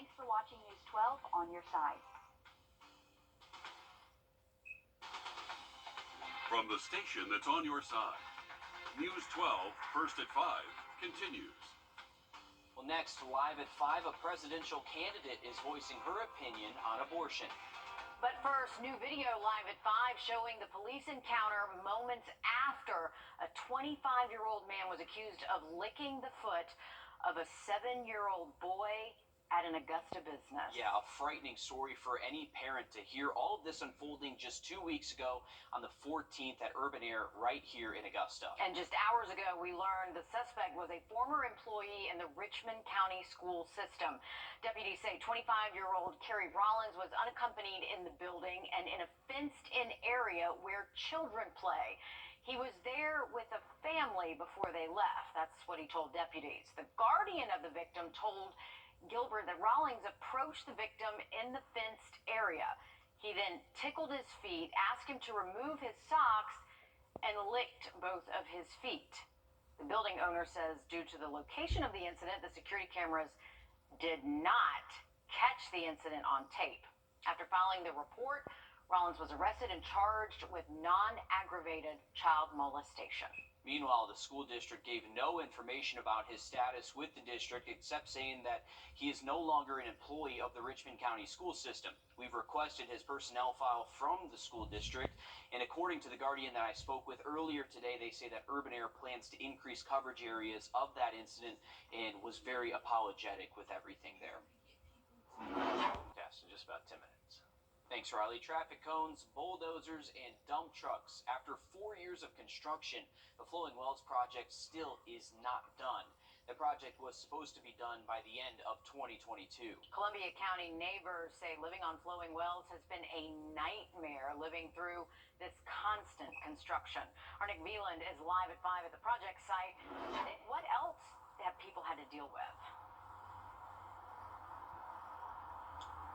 Thanks for watching News 12 on your side. From the station that's on your side, News 12, first at 5, continues. Well, next, live at 5, a presidential candidate is voicing her opinion on abortion. But first, new video live at 5 showing the police encounter moments after a 25-year-old man was accused of licking the foot of a 7-year-old boy at an Augusta business. Yeah, a frightening story for any parent to hear. All of this unfolding just 2 weeks ago on the 14th at Urban Air right here in Augusta. And just hours ago, we learned the suspect was a former employee in the Richmond County school system. Deputies say 25-year-old Kerry Rollins was unaccompanied in the building and in a fenced-in area where children play. He was there with a family before they left. That's what he told deputies. The guardian of the victim told Gilbert that Rollins approached the victim in the fenced area. He then tickled his feet, asked him to remove his socks, and licked both of his feet. The building owner says due to the location of the incident, the security cameras did not catch the incident on tape. After filing the report, Rollins was arrested and charged with non-aggravated child molestation. Meanwhile, the school district gave no information about his status with the district except saying that he is no longer an employee of the Richmond County school system. We've requested his personnel file from the school district, and according to the Guardian that I spoke with earlier today, they say that Urban Air plans to increase coverage areas of that incident and was very apologetic with everything there. Yes, in just about 10 minutes. Thanks, Riley. Traffic cones, bulldozers, and dump trucks. After 4 years of construction, the Flowing Wells project still is not done. The project was supposed to be done by the end of 2022. Columbia County neighbors say living on Flowing Wells has been a nightmare living through this constant construction. Our Nick Veland is live at 5 at the project site. What else have people had to deal with?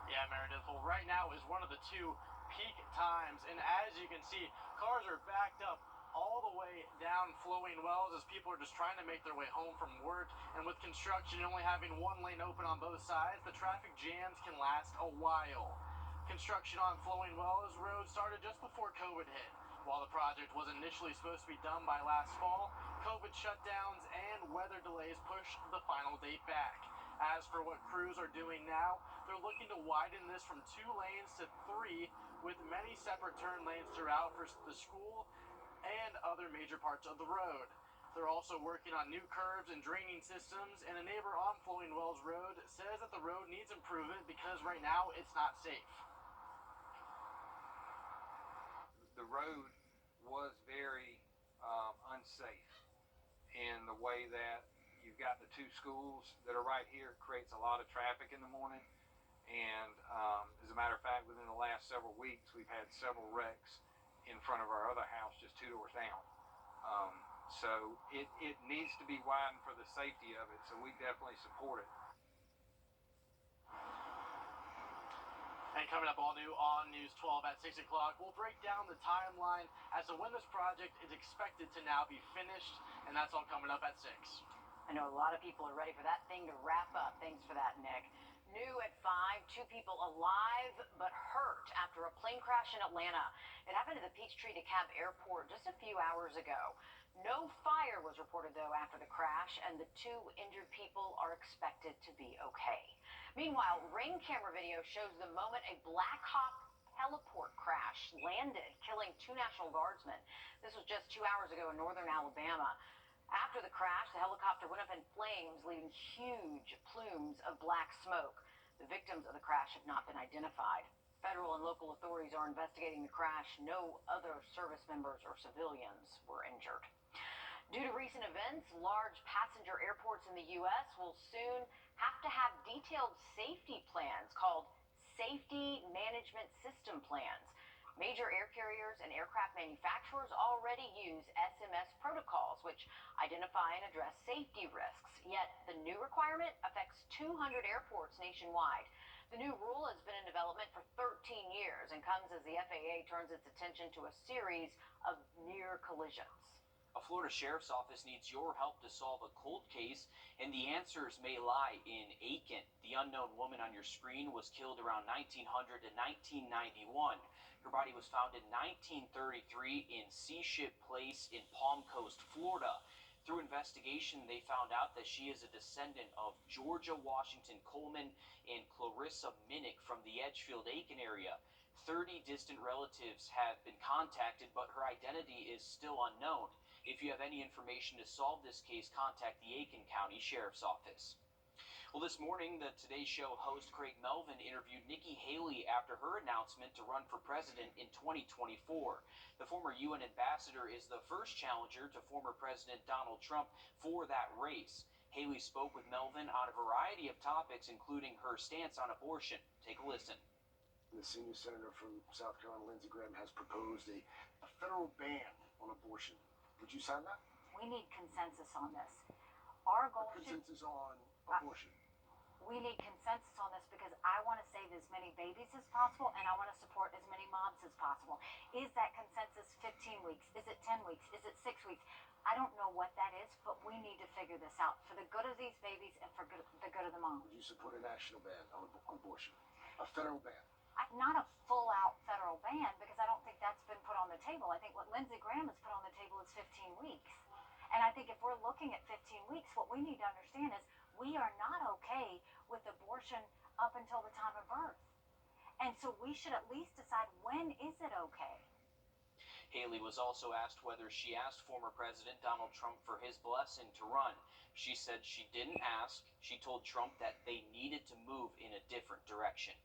Yeah, Meredith, well, right now is one of the two peak times, and as you can see, cars are backed up all the way down Flowing Wells as people are just trying to make their way home from work, and with construction only having one lane open on both sides, the traffic jams can last a while. Construction on Flowing Wells Road started just before COVID hit. While the project was initially supposed to be done by last fall, COVID shutdowns and weather delays pushed the final date back. As for what crews are doing now, they're looking to widen this from 2 lanes to 3 with many separate turn lanes throughout for the school and other major parts of the road. They're also working on new curbs and draining systems, and a neighbor on Flowing Wells Road says that the road needs improvement because right now it's not safe. The road was very unsafe in the way that you've got the 2 schools that are right here. It creates a lot of traffic in the morning, and as a matter of fact, within the last several weeks we've had several wrecks in front of our other house just 2 doors down. So it needs to be widened for the safety of it, so we definitely support it. And coming up all new on News 12 at 6 o'clock, we'll break down the timeline as to when this project is expected to now be finished, and that's all coming up at 6. I know a lot of people are ready for that thing to wrap up. Thanks for that, Nick. New at 5, 2 people alive but hurt after a plane crash in Atlanta. It happened at the Peachtree DeKalb Airport just a few hours ago. No fire was reported, though, after the crash, and the 2 injured people are expected to be okay. Meanwhile, Ring camera video shows the moment a Black Hawk heliport crash landed, killing 2 National Guardsmen. This was just 2 hours ago in northern Alabama. After the crash, the helicopter went up in flames, leaving huge plumes of black smoke. The victims of the crash have not been identified. Federal and local authorities are investigating the crash. No other service members or civilians were injured. Due to recent events, large passenger airports in the U.S. will soon have to have detailed safety plans called Safety Management System Plans. Major air carriers and aircraft manufacturers already use SMS protocols, which identify and address safety risks. Yet the new requirement affects 200 airports nationwide. The new rule has been in development for 13 years and comes as the FAA turns its attention to a series of near collisions. A Florida sheriff's office needs your help to solve a cold case, and the answers may lie in Aiken. The unknown woman on your screen was killed around 1900 to 1991. Her body was found in 1933 in Seaship Place in Palm Coast, Florida. Through investigation, they found out that she is a descendant of Georgia Washington Coleman and Clarissa Minnick from the Edgefield-Aiken area. 30 distant relatives have been contacted, but her identity is still unknown. If you have any information to solve this case, contact the Aiken County Sheriff's Office. Well, this morning, the Today Show host Craig Melvin interviewed Nikki Haley after her announcement to run for president in 2024. The former UN ambassador is the first challenger to former President Donald Trump for that race. Haley spoke with Melvin on a variety of topics, including her stance on abortion. Take a listen. The senior senator from South Carolina, Lindsey Graham, has proposed a federal ban on abortion. Would you sign that? We need consensus on this. Our goal should... Consensus on abortion. We need consensus on this because I want to save as many babies as possible and I want to support as many moms as possible. Is that consensus 15 weeks? Is it 10 weeks? Is it 6 weeks? I don't know what that is, but we need to figure this out for the good of these babies and for the good of the moms. Would you support a national ban on abortion? A federal ban? Not a full-out federal ban because I don't think that's been put on the table. I think what Lindsey Graham has put on the table is 15 weeks. And I think if we're looking at 15 weeks, what we need to understand is we are not okay with abortion up until the time of birth. And so we should at least decide, when is it okay? Haley was also asked whether she asked former President Donald Trump for his blessing to run. She said she didn't ask. She told Trump that they needed to move in a different direction.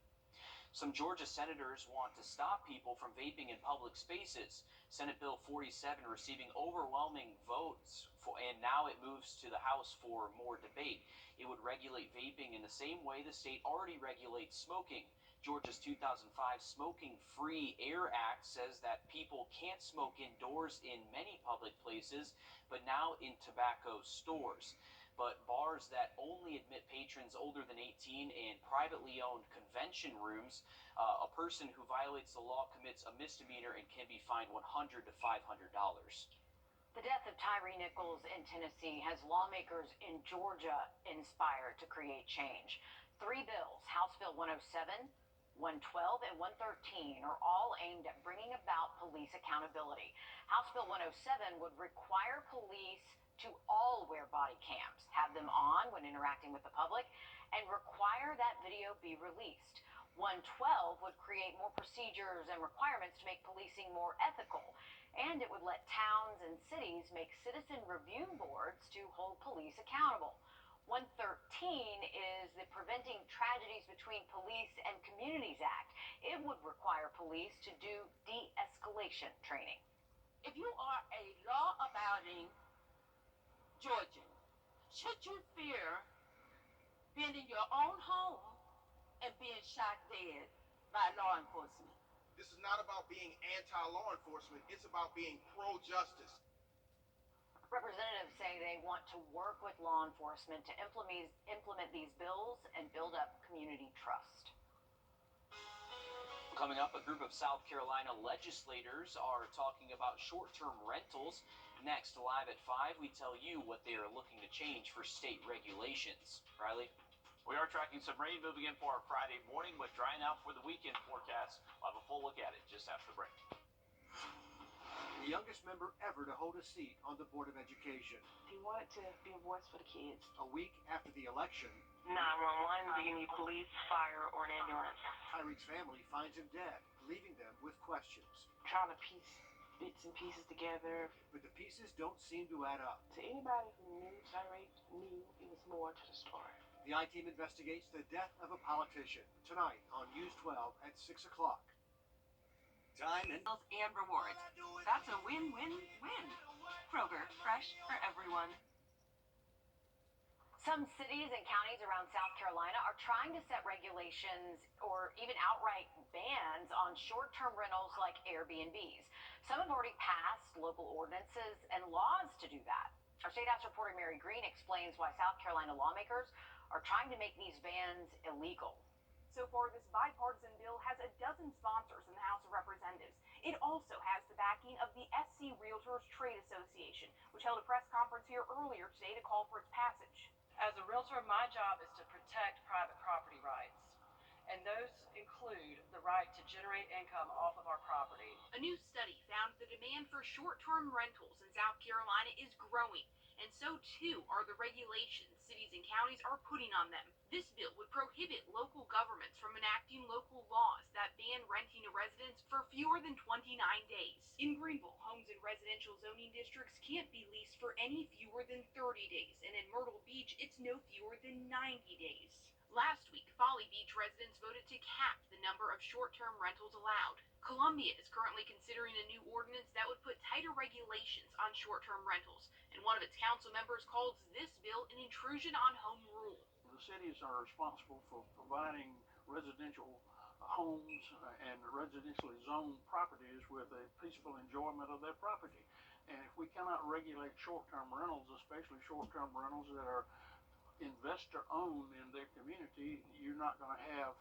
Some Georgia senators want to stop people from vaping in public spaces. Senate Bill 47 receiving overwhelming votes, and now it moves to the House for more debate. It would regulate vaping in the same way the state already regulates smoking. Georgia's 2005 Smoking Free Air Act says that people can't smoke indoors in many public places, but now in tobacco stores. But bars that only admit patrons older than 18 and privately owned convention rooms, a person who violates the law commits a misdemeanor and can be fined $100 to $500. The death of Tyree Nichols in Tennessee has lawmakers in Georgia inspired to create change. 3 bills, House Bill 107, 112, and 113, are all aimed at bringing about police accountability. House Bill 107 would require police to all wear body cams, have them on when interacting with the public, and require that video be released. 112 would create more procedures and requirements to make policing more ethical, and it would let towns and cities make citizen review boards to hold police accountable. 113 is the Preventing Tragedies Between Police and Communities Act. It would require police to do de-escalation training. If you are a law-abiding Georgian, should you fear being in your own home and being shot dead by law enforcement? This is not about being anti-law enforcement. It's about being pro-justice. Representatives say they want to work with law enforcement to implement these bills and build up community trust. Coming up, a group of South Carolina legislators are talking about short-term rentals. Next, live at 5, we tell you what they are looking to change for state regulations. Riley? We are tracking some rain moving in for our Friday morning, but drying out for the weekend forecast. We'll have a full look at it just after the break. The youngest member ever to hold a seat on the Board of Education. He wanted to be a voice for the kids. A week after the election, 911, do you need police, fire, or an ambulance? Tyreek's family finds him dead, leaving them with questions. Trying to piece bits and pieces together. But the pieces don't seem to add up. To anybody who knew Tyreek, knew it was more to the story. The I-Team investigates the death of a politician tonight on News 12 at 6 o'clock. Time and rewards. That's a win-win-win. Kroger, fresh for everyone. Some cities and counties around South Carolina are trying to set regulations or even outright bans on short-term rentals like Airbnbs. Some have already passed local ordinances and laws to do that. Our State House reporter Mary Green explains why South Carolina lawmakers are trying to make these bans illegal. So far, this bipartisan bill has a dozen sponsors in the House of Representatives. It also has the backing of the SC Realtors Trade Association, which held a press conference here earlier today to call for its passage. As a realtor, my job is to protect private property rights, and those include the right to generate income off of our property. A new study found the demand for short-term rentals in South Carolina is growing, and so too are the regulations cities and counties are putting on them. This bill would prohibit local governments from enacting local laws that ban renting a residence for fewer than 29 days. In Greenville, homes in residential zoning districts can't be leased for any fewer than 30 days, and in Myrtle Beach, it's no fewer than 90 days. Last week, Folly Beach residents voted to cap the number of short-term rentals allowed. Columbia is currently considering a new ordinance that would put tighter regulations on short-term rentals, and one of its council members calls this bill an intrusion on home rule. The cities are responsible for providing residential homes and residentially zoned properties with a peaceful enjoyment of their property. And if we cannot regulate short-term rentals, especially short-term rentals that are investor-owned in their community, you're not going to have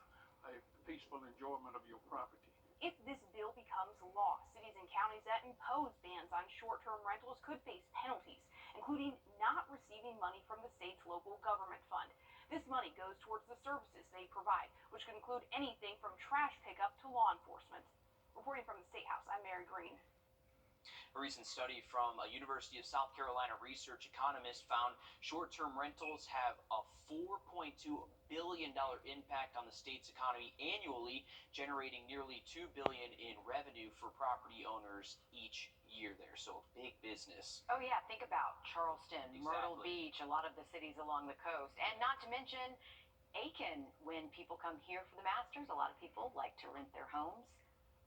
a peaceful enjoyment of your property. If this bill becomes law, cities and counties that impose bans on short-term rentals could face penalties, including not receiving money from the state's local government fund. This money goes towards the services they provide, which could include anything from trash pickup to law enforcement. Reporting from the State House, I'm Mary Green. A recent study from a University of South Carolina research economist found short-term rentals have a $4.2 billion impact on the state's economy annually, generating nearly $2 billion in revenue for property owners each year there. So a big business. Oh yeah, think about Charleston, Exactly. Myrtle Beach, a lot of the cities along the coast, and not to mention Aiken. When people come here for the Masters, a lot of people like to rent their homes.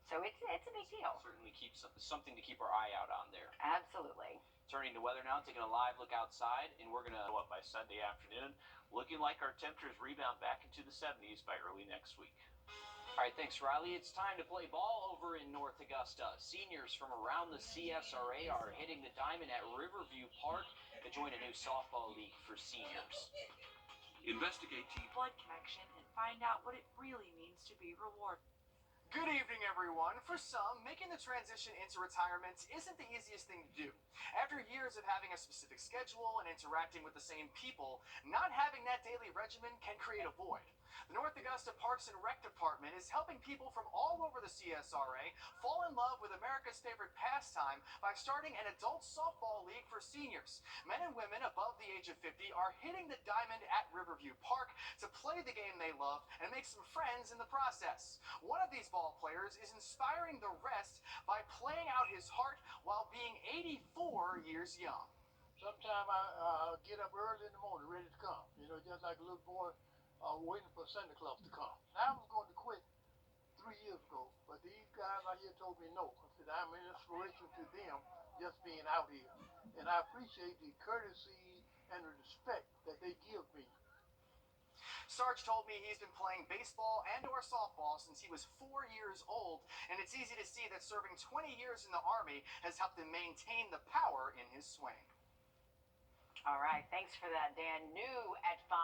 So it's a big deal. Certainly keeps something to keep our eye out on there. Absolutely. Turning to weather now, taking a live look outside, and we're going to go up by Sunday afternoon, looking like our temperatures rebound back into the 70s by early next week. All right, thanks, Riley. It's time to play ball over in North Augusta. Seniors from around the CSRA are hitting the diamond at Riverview Park to join a new softball league for seniors. Investigate Blood connection and find out what it really means to be rewarded. Good evening, everyone. For some, making the transition into retirement isn't the easiest thing to do. After years of having a specific schedule and interacting with the same people, not having that daily regimen can create a void. The North Augusta Parks and Rec Department is helping people from all over the CSRA fall in love with America's favorite pastime by starting an adult softball league for seniors. Men and women above the age of 50 are hitting the diamond at Riverview Park to play the game they love and make some friends in the process. One of these ball players is inspiring the rest by playing out his heart while being 84 years young. Sometimes I get up early in the morning ready to come, just like a little boy waiting for Santa Claus to come. I was going to quit 3 years ago, but these guys out here told me no. I said, I'm an inspiration to them just being out here. And I appreciate the courtesy and the respect that they give me. Sarge told me he's been playing baseball and/or softball since he was 4 years old, and it's easy to see that serving 20 years in the Army has helped him maintain the power in his swing. All right, thanks for that, Dan. New at 5.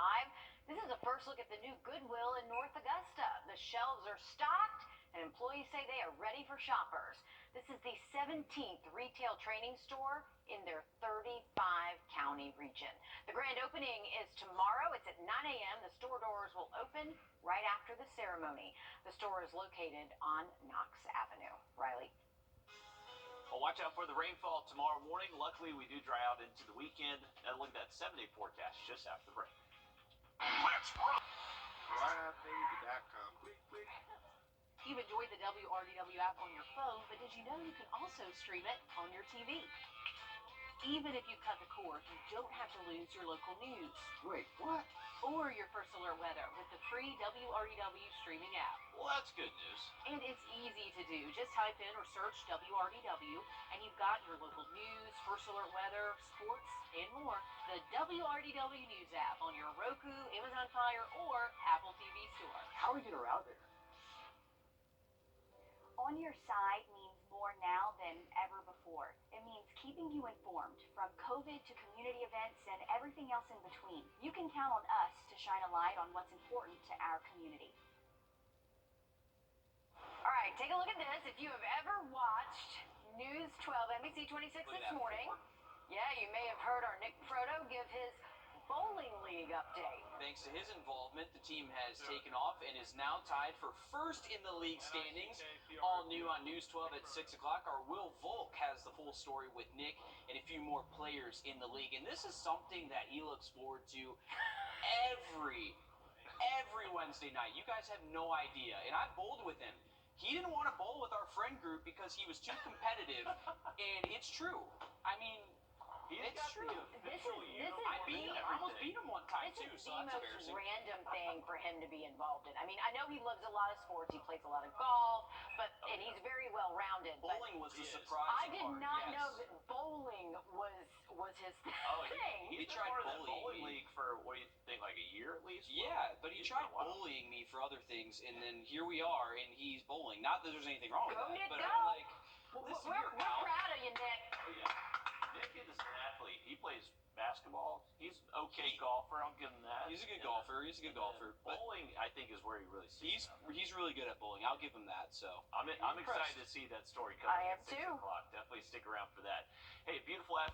This is a first look at the new Goodwill in North Augusta. The shelves are stocked, and employees say they are ready for shoppers. This is the 17th retail training store in their 35-county region. The grand opening is tomorrow. It's at 9 a.m. The store doors will open right after the ceremony. The store is located on Knox Avenue. Riley. Well, watch out for the rainfall tomorrow morning. Luckily, we do dry out into the weekend. And look at that 7-day forecast just after the break. Let's run! Wrdw.com. Quick. You've enjoyed the WRDW app on your phone, but did you know you can also stream it on your TV? Even if you cut the cord, you don't have to lose your local news. Wait, what? Or your first alert weather with the free WRDW streaming app. Well, that's good news. And it's easy to do. Just type in or search WRDW, and you've got your local news, first alert weather, sports, and more. The WRDW News app on your Roku, Amazon Fire, or Apple TV store. How are we getting around there? On your side means more now than ever before. It means keeping you informed from COVID to community events and everything else in between. You can count on us to shine a light on what's important to our community. All right, take a look at this. If you have ever watched News 12, NBC 26 this morning, yeah, you may have heard our Nick Wrdw give his bowling league update. Thanks to his involvement, the team has taken off and is now tied for first in the league standings. All new on News 12 at 6 o'clock. Our Will Volk has the full story with Nick and a few more players in the league. And this is something that he looks forward to every Wednesday night. You guys have no idea. And I bowled with him. He didn't want to bowl with our friend group because he was too competitive. And it's true. I mean, it's true. I almost beat him one time too, so that's This is the most embarrassing. random thing for him to be involved in. I mean, I know he loves a lot of sports. He plays a lot of golf, and he's very well rounded. Bowling was the surprise. I did not know that bowling was his thing. He's been part of that bowling league for, what do you think, like a year at least? Yeah, but he tried bullying me for other things, and then here we are, and he's bowling. Not that there's anything wrong with Go, that, Nick, but go. I'm like, listen we're here, pal. proud of you, Nick. Oh, yeah. Nick is an athlete. He plays basketball. He's an okay golfer. I'll give him that. He's a good golfer. He's a good golfer. But Bowling, I think, is where he really sees. he's really good at bowling. I'll give him that. So I'm excited to see that story coming I am at 6 too. o'clock. Definitely stick around for that. Hey, beautiful afternoon.